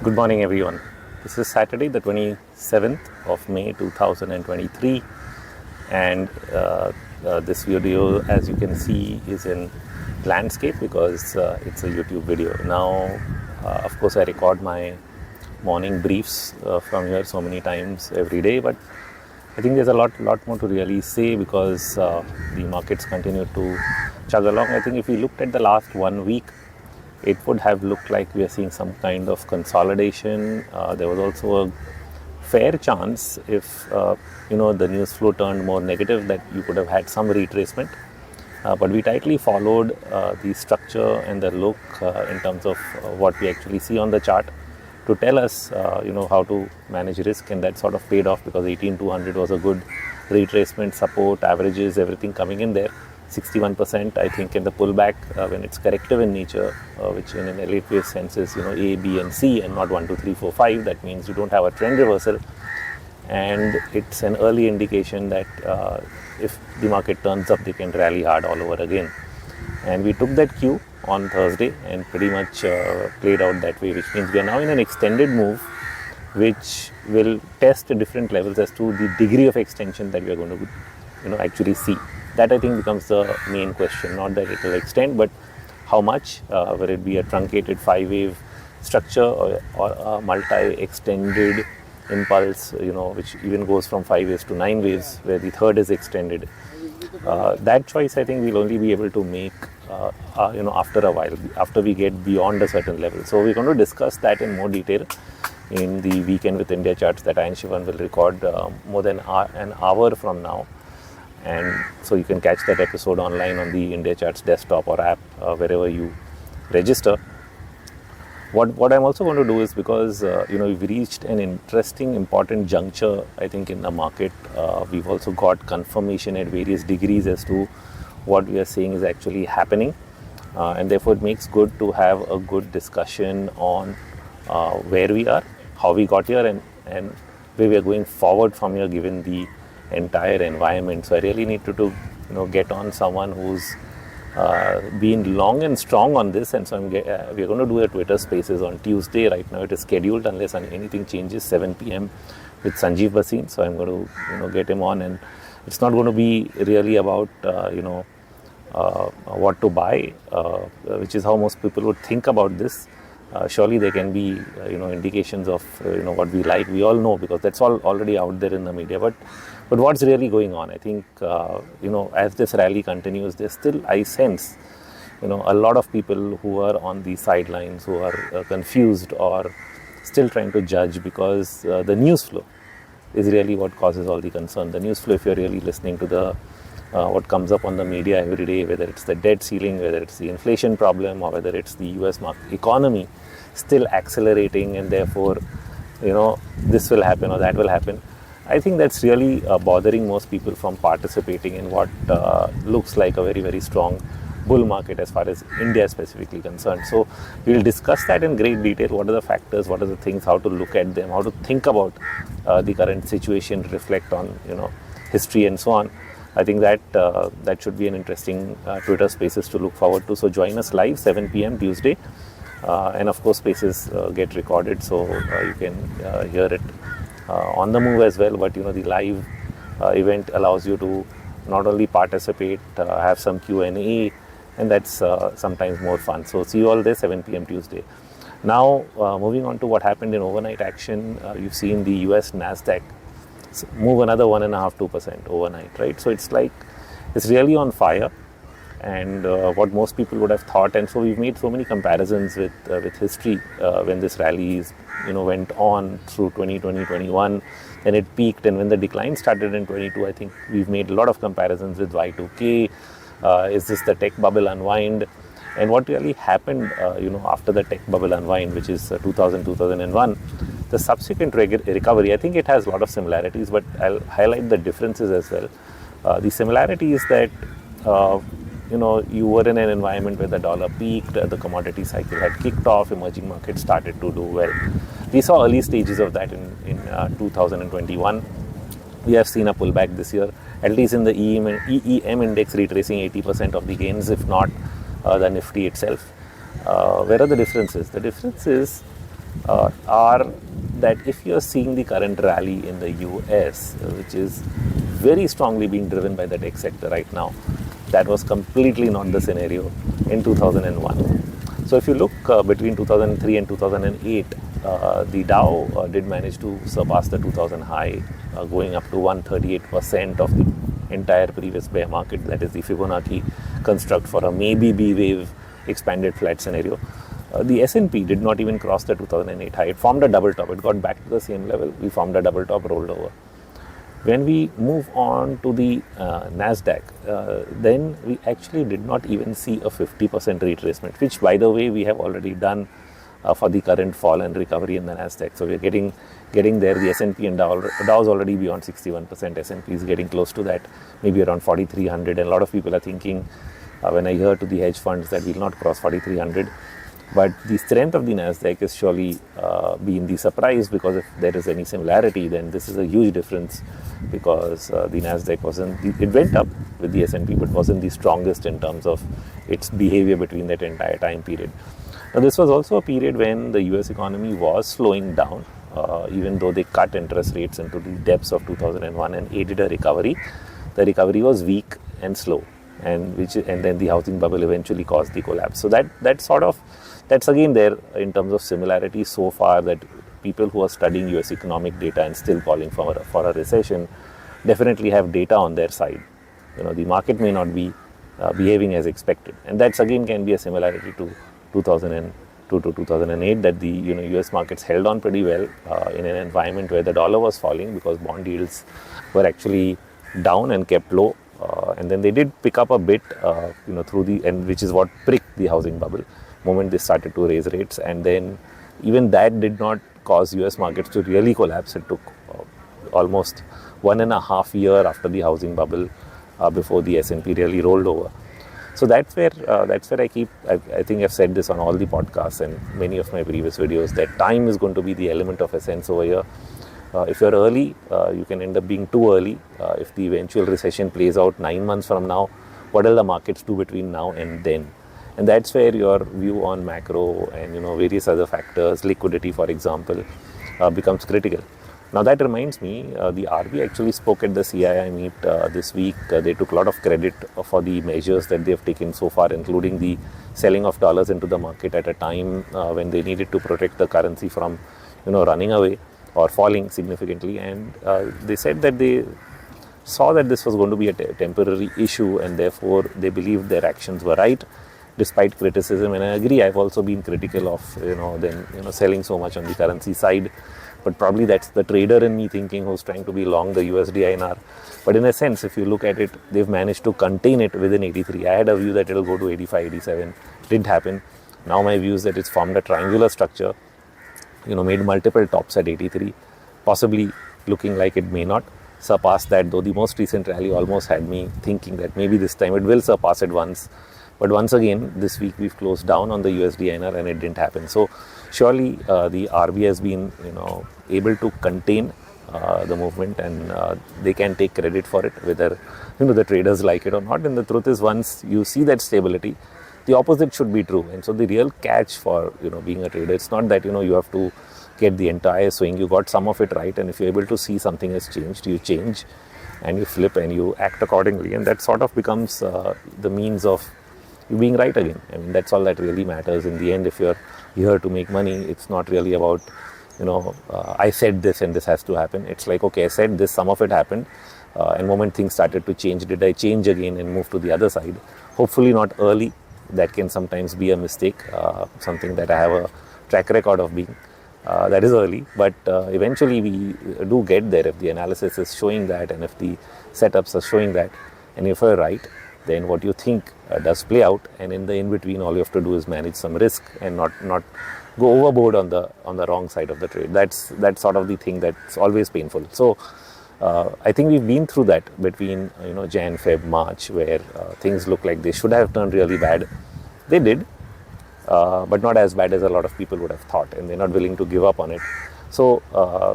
Good morning, everyone. This is Saturday, the 27th of May 2023, and this video, as you can see, is in landscape because it's a YouTube video. Now, of course, I record my morning briefs from here so many times every day, but I think there's a lot more to really say because the markets continue to chug along. I think if we looked at the last 1 week, it would have looked like we are seeing some kind of consolidation. There was also a fair chance if the news flow turned more negative that you could have had some retracement. But we tightly followed the structure and the look in terms of what we actually see on the chart to tell us how to manage risk, and that sort of paid off because 18,200 was a good retracement, support, averages, everything coming in there. 61%, I think, in the pullback when it's corrective in nature, which in an elite wave sense is A, B, and C, and not 1, 2, 3, 4, 5. That means you don't have a trend reversal, and it's an early indication that if the market turns up, they can rally hard all over again. And we took that cue on Thursday and pretty much played out that way, which means we are now in an extended move, which will test different levels as to the degree of extension that we are going to actually see. That I think becomes the main question, not that it will extend, but how much, whether it be a truncated 5-wave structure or a multi-extended impulse, which even goes from 5 waves to 9 waves, where the third is extended. That choice I think we'll only be able to make after a while, after we get beyond a certain level. So we're going to discuss that in more detail in the Weekend with Indiacharts that I and Shivan will record more than an hour from now. And so you can catch that episode online on the Indiacharts desktop or app, wherever you register. What I'm also going to do is, because we've reached an interesting, important juncture, I think, in the market. We've also got confirmation at various degrees as to what we are seeing is actually happening, and therefore it makes good to have a good discussion on where we are, how we got here, and where we are going forward from here, given the entire environment. So I really need to get on someone who's been long and strong on this, and so we're going to do a Twitter Spaces on Tuesday. Right now it is scheduled, unless anything changes, 7 p.m. with Sanjeev Bhasin. So I'm going to get him on, and it's not going to be really about what to buy, which is how most people would think about this. Surely there can be indications of what we like. We all know, because that's all already out there in the media. But what's really going on? I think as this rally continues, there's still, I sense, a lot of people who are on the sidelines, who are confused or still trying to judge, because the news flow is really what causes all the concern. The news flow, if you're really listening to the what comes up on the media every day, whether it's the debt ceiling, whether it's the inflation problem, or whether it's the US market economy still accelerating, and therefore this will happen or that will happen, I think that's really bothering most people from participating in what looks like a very, very strong bull market as far as India is specifically concerned. So we'll discuss that in great detail. What are the factors, what are the things, how to look at them, how to think about the current situation, reflect on history and so on. I think that should be an interesting Twitter Spaces to look forward to. So join us live 7 p.m. Tuesday, and of course Spaces get recorded, so you can hear it on the move as well. But the live event allows you to not only participate, have some Q&A, and that's sometimes more fun. So see you all there 7 p.m. Tuesday. Now moving on to what happened in overnight action. You've seen the US Nasdaq move another 1.5-2% overnight, right? So it's really on fire, and what most people would have thought. And so we've made so many comparisons with history when this rally went on through 2020, 21, and it peaked, and when the decline started in 22, I think we've made a lot of comparisons with Y2K. Is this the tech bubble unwind? And what really happened, after the tech bubble unwind, which is 2000, 2001, the subsequent recovery, I think it has a lot of similarities, but I'll highlight the differences as well. The similarity is that, you were in an environment where the dollar peaked, the commodity cycle had kicked off, emerging markets started to do well. We saw early stages of that in 2021. We have seen a pullback this year, at least in the EEM index, retracing 80% of the gains, if not the Nifty itself. Where are the differences? The difference is are that if you're seeing the current rally in the US, which is very strongly being driven by the tech sector right now, that was completely not the scenario in 2001. So if you look between 2003 and 2008, the Dow did manage to surpass the 2000 high, going up to 138% of the entire previous bear market. That is the Fibonacci construct for a maybe B wave expanded flat scenario. The S&P did not even cross the 2008 high. It formed a double top. It got back to the same level. We formed a double top, rolled over. When we move on to the Nasdaq, then we actually did not even see a 50% retracement, which, by the way, we have already done for the current fall and recovery in the Nasdaq. So we're getting there. The S&P and Dow is already beyond 61%. S&P is getting close to that, maybe around 4,300. And a lot of people are thinking, when I hear to the hedge funds, that we'll not cross 4,300. But the strength of the Nasdaq is surely been the surprise, because if there is any similarity, then this is a huge difference, because the Nasdaq it went up with the S&P, but wasn't the strongest in terms of its behavior between that entire time period. Now, this was also a period when the US economy was slowing down, even though they cut interest rates into the depths of 2001 and aided a recovery. The recovery was weak and slow, and then the housing bubble eventually caused the collapse. So that's again there in terms of similarity so far, that people who are studying US economic data and still calling for a recession definitely have data on their side. The market may not be behaving as expected, and that's again can be a similarity to 2002 to 2008, that the US markets held on pretty well in an environment where the dollar was falling, because bond yields were actually down and kept low, and then they did pick up a bit through which is what pricked the housing bubble moment they started to raise rates. And then even that did not cause US markets to really collapse. It took almost 1.5 years after the housing bubble before the S&P really rolled over. So that's where I think I've said this on all the podcasts and many of my previous videos, that time is going to be the element of essence over here. If you're early, you can end up being too early. If the eventual recession plays out 9 months from now, what will the markets do between now and then? And that's where your view on macro and various other factors, liquidity for example, becomes critical. Now that reminds me, the RBI actually spoke at the CII meet this week. They took a lot of credit for the measures that they've taken so far, including the selling of dollars into the market at a time when they needed to protect the currency from running away or falling significantly. And they said that they saw that this was going to be a temporary issue, and therefore they believed their actions were right, despite criticism. And I agree, I've also been critical of them selling so much on the currency side, but probably that's the trader in me thinking, who's trying to be long the USD INR. But in a sense, if you look at it, they've managed to contain it within 83. I had a view that it'll go to 85, 87. Didn't happen. Now my view is that it's formed a triangular structure, made multiple tops at 83, possibly looking like it may not surpass that, though the most recent rally almost had me thinking that maybe this time it will surpass it once. But once again, this week we've closed down on the USD INR and it didn't happen. So surely the RBI has been able to contain the movement, and they can take credit for it, whether the traders like it or not. And the truth is, once you see that stability, the opposite should be true. And so the real catch for being a trader, it's not that you have to get the entire swing. You got some of it right, and if you're able to see something has changed, you change and you flip and you act accordingly, and that sort of becomes the means of you being right again. I mean, that's all that really matters in the end. If you're here to make money, it's not really about I said this and this has to happen. It's like, okay, I said this, some of it happened, and moment things started to change, did I change again and move to the other side? Hopefully not early. That can sometimes be a mistake, something that I have a track record of being. That is early, but eventually we do get there if the analysis is showing that, and if the setups are showing that, and if you're right, then what you think does play out, and in the in-between all you have to do is manage some risk and not go overboard on the wrong side of the trade. That's sort of the thing that's always painful. So I think we've been through that between Jan, Feb, March, where things look like they should have turned really bad. They did, but not as bad as a lot of people would have thought, and they're not willing to give up on it. So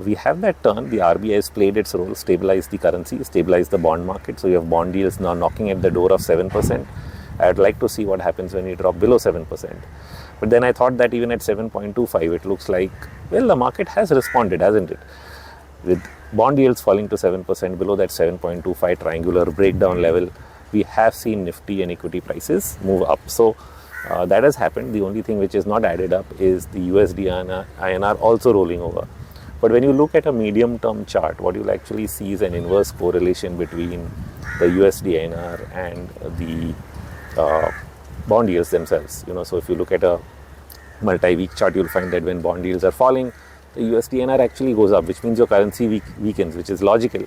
we have that turn. The RBI has played its role, stabilized the currency, stabilized the bond market. So you have bond yields now knocking at the door of 7%. I'd like to see what happens when we drop below 7%. But then I thought that even at 7.25, it looks like Well, the market has responded, hasn't it? With bond yields falling to 7%, below that 7.25 triangular breakdown level, we have seen Nifty and equity prices move up. So that has happened. The only thing which is not added up is the USD INR also rolling over. But when you look at a medium-term chart, what you'll actually see is an inverse correlation between the USD INR and the bond yields themselves. So if you look at a multi-week chart, you'll find that when bond yields are falling, the USD INR actually goes up, which means your currency weakens, which is logical.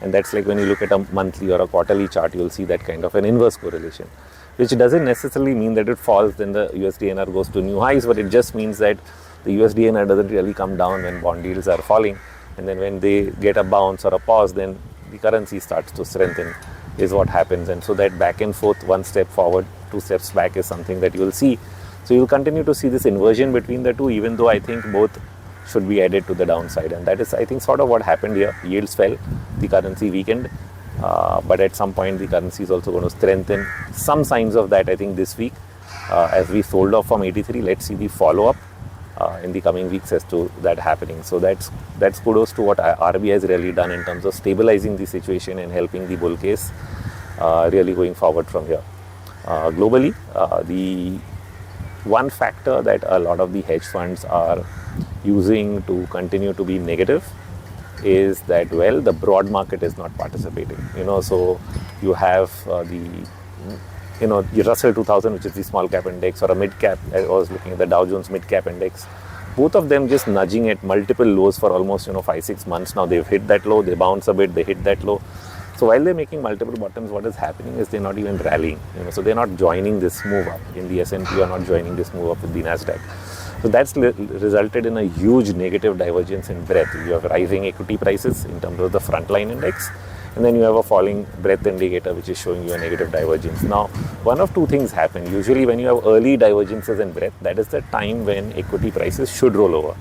And that's like when you look at a monthly or a quarterly chart, you'll see that kind of an inverse correlation, which doesn't necessarily mean that it falls, then the USD INR goes to new highs, but it just means that the USD INR doesn't really come down when bond yields are falling. And then when they get a bounce or a pause, then the currency starts to strengthen, is what happens. And so that back and forth, one step forward, two steps back is something that you'll see. So you'll continue to see this inversion between the two, even though I think both should be added to the downside. And that is, I think, sort of what happened here. Yields fell, the currency weakened, but at some point the currency is also going to strengthen. Some signs of that, I think, this week as we sold off from 83. Let's see the follow-up in the coming weeks as to that happening. So that's kudos to what RBI has really done in terms of stabilizing the situation and helping the bull case really going forward from here. Globally, the one factor that a lot of the hedge funds are using to continue to be negative is that, well, the broad market is not participating. So you have your Russell 2000, which is the small cap index, or a mid cap. I was looking at the Dow Jones mid cap index. Both of them just nudging at multiple lows for almost 5-6 months now. They've hit that low, they bounce a bit, they hit that low. So while they're making multiple bottoms, what is happening is they're not even rallying. So they're not joining this move up in the S&P, or not joining this move up with the Nasdaq. So that's resulted in a huge negative divergence in breadth. You have rising equity prices in terms of the frontline index, and then you have a falling breadth indicator which is showing you a negative divergence. Now, one of two things happen. Usually when you have early divergences in breadth, that is the time when equity prices should roll over.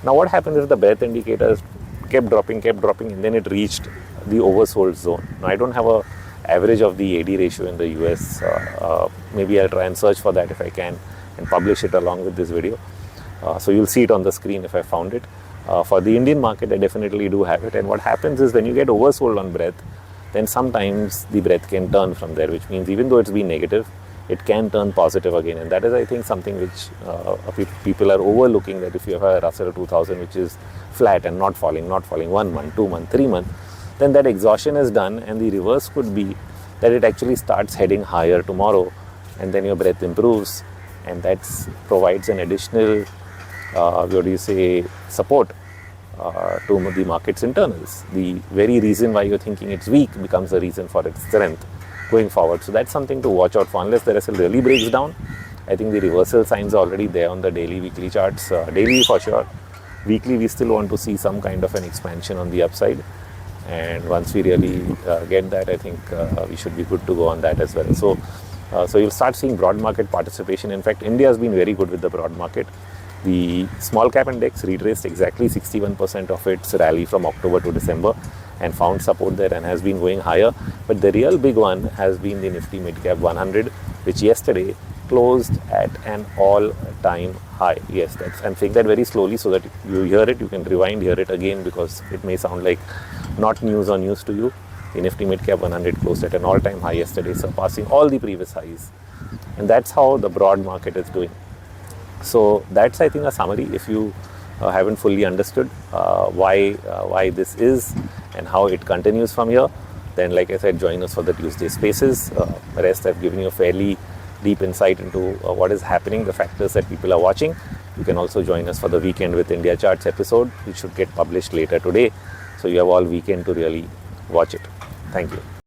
Now what happens is the breadth indicators kept dropping, and then it reached the oversold zone. Now I don't have a average of the AD ratio in the US. Maybe I'll try and search for that if I can and publish it along with this video. So you'll see it on the screen if I found it. For the Indian market, I definitely do have it. And what happens is when you get oversold on breadth, then sometimes the breadth can turn from there, which means even though it's been negative, it can turn positive again. And that is, I think, something which people are overlooking, that if you have a Russell 2000 which is flat and not falling 1 month, 2 months, 3 months, then that exhaustion is done, and the reverse could be that it actually starts heading higher tomorrow, and then your breadth improves, and that provides an additional support to the market's internals. The very reason why you're thinking it's weak becomes the reason for its strength going forward. So that's something to watch out for. Unless the Russell really breaks down, I think the reversal signs are already there on the daily, weekly charts. Daily for sure. Weekly, we still want to see some kind of an expansion on the upside. And once we really get that, I think we should be good to go on that as well. So you'll start seeing broad market participation. In fact, India has been very good with the broad market. The small cap index retraced exactly 61% of its rally from October to December and found support there and has been going higher. But the real big one has been the Nifty Mid Cap 100, which yesterday closed at an all-time high. Yes, I'm saying that very slowly so that you hear it, you can rewind, hear it again, because it may sound like not news or news to you. The Nifty Mid Cap 100 closed at an all-time high yesterday, surpassing all the previous highs. And that's how the broad market is doing. So that's, I think, a summary. If you haven't fully understood why this is and how it continues from here, then, like I said, join us for the Tuesday Spaces. The rest, I've given you a fairly deep insight into what is happening, the factors that people are watching. You can also join us for the Weekend with Indiacharts episode, which should get published later today. So you have all weekend to really watch it. Thank you.